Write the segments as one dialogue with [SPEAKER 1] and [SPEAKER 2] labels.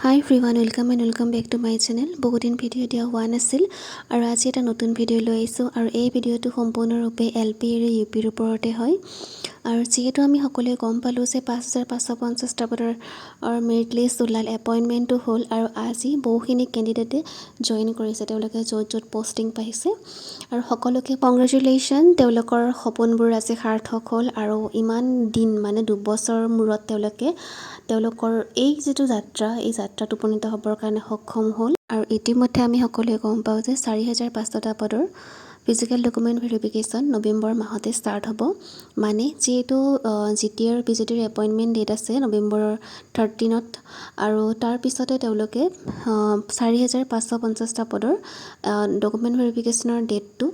[SPEAKER 1] Hi everyone, welcome back to my channel. বহুদিন video দিয়া হোৱা নাছিল আৰু আজি এটা নতুন ভিডিও লৈ আহিছোঁ আৰু এই ভিডিওটো সম্পূৰ্ণৰূপে এলপি আৰু ইউপিৰ ওপৰতে হয় আৰু যেহেতু আমি সকলোৱে গম পালোঁ যে 5550টা পদৰ মেৰিট লিষ্ট ওলাল, এপইণ্টমেণ্টটো হ'ল আৰু আজি বহুখিনি কেণ্ডিডেটে জইন কৰিছে, তেওঁলোকে য'ত পষ্টিং পাইছে আৰু সকলোকে কংগ্ৰেচুলেশ্যন। তেওঁলোকৰ সপোনবোৰ আজি সাৰ্থক হ'ল আৰু ইমান দিন মানে 2 বছৰ মূৰত তেওঁলোকৰ এই যিটো যাত্ৰা, এই যাত্ৰাত উপনীত হ'বৰ কাৰণে সক্ষম হ'ল আৰু ইতিমধ্যে আমি সকলোৱে গম পাওঁ যে 4500টা পদৰ ফিজিকেল ডকুমেণ্ট ভেৰিফিকেশ্যন নৱেম্বৰ মাহতে ষ্টাৰ্ট হ'ব। মানে যিহেতু জিটিআৰ পিজিটিৰ এপইণ্টমেণ্ট ডেট আছে নৱেম্বৰৰ 13ত আৰু তাৰ পিছতে তেওঁলোকে 4550টা পদৰ ডকুমেণ্ট ভেৰিফিকেশ্যনৰ ডেটটো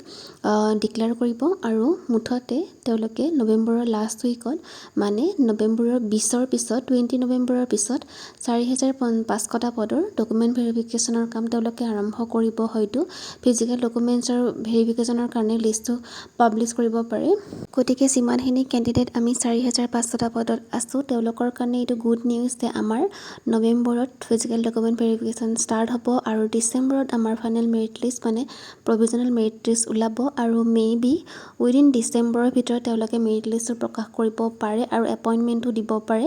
[SPEAKER 1] ডিক্লেয়াৰ কৰিব আৰু মুঠতে তেওঁলোকে নৱেম্বৰৰ লাষ্ট উইকত মানে নৱেম্বৰৰ 20ৰ পিছত 20 নৱেম্বৰৰ পিছত 4500টা পদৰ ডকুমেণ্ট ভেৰিফিকেশ্যনৰ কাম তেওঁলোকে আৰম্ভ কৰিব। হয়তো ফিজিকেল ডকুমেণ্টছৰ ভেৰিফিকেশ্যনৰ কাৰণে লিষ্টটো পাব্লিছ কৰিব পাৰে। গতিকে যিমানখিনি কেণ্ডিডেট আমি 4500টা পদত আছোঁ তেওঁলোকৰ কাৰণে এইটো গুড নিউজ যে আমাৰ নৱেম্বৰত ফিজিকেল ডকুমেণ্ট ভেৰিফিকেশ্যন ষ্টাৰ্ট হ'ব আৰু ডিচেম্বৰত আমাৰ ফাইনেল মেৰিট লিষ্ট মানে প্ৰভিজনেল মেৰিট লিষ্ট ওলাব আৰু মেবি উইদিন ডিচেম্বৰৰ ভিতৰত তেওঁলোকে মেৰিট লিষ্টটো প্ৰকাশ কৰিব পাৰে আৰু এপইণ্টমেণ্টটো দিব পাৰে।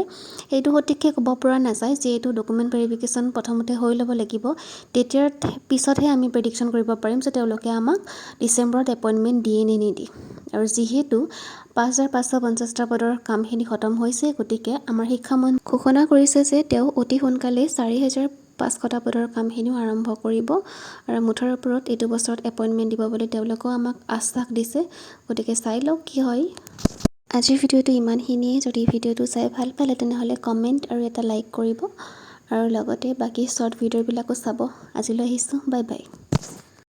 [SPEAKER 1] এইটো সঠিককৈ ক'ব পৰা নাযায়, যিহেতু ডকুমেণ্ট ভেৰিফিকেশ্যন প্ৰথমতে হৈ ল'ব লাগিব, তেতিয়াৰ পিছতহে আমি প্ৰেডিকশ্যন কৰিব পাৰিম যে তেওঁলোকে আমাক ডিচেম্বৰত এপইণ্টমেণ্ট দিয়ে নে নিদিয়ে। আৰু যিহেতু 5550টা পদৰ কামখিনি খতম হৈছে, গতিকে আমাৰ শিক্ষামন্ত্ৰীয়ে ঘোষণা কৰিছে যে তেওঁ অতি সোনকালে 4500টা পদৰ কামখিনিও আৰম্ভ কৰিব আৰু মুঠৰ ওপৰত এইটো বছৰত এপইণ্টমেণ্ট দিব বুলি তেওঁলোকেও আমাক আশ্বাস দিছে। গতিকে চাই লওক কি হয়। আজিৰ ভিডিঅ'টো ইমানখিনিয়ে। যদি ভিডিঅ'টো চাই ভাল পালে তেনেহ'লে কমেণ্ট আৰু এটা লাইক কৰিব আৰু লগতে বাকী শ্বৰ্ট ভিডিঅ'বিলাকো চাব। আজিলৈ আহিছোঁ, বাই বাই।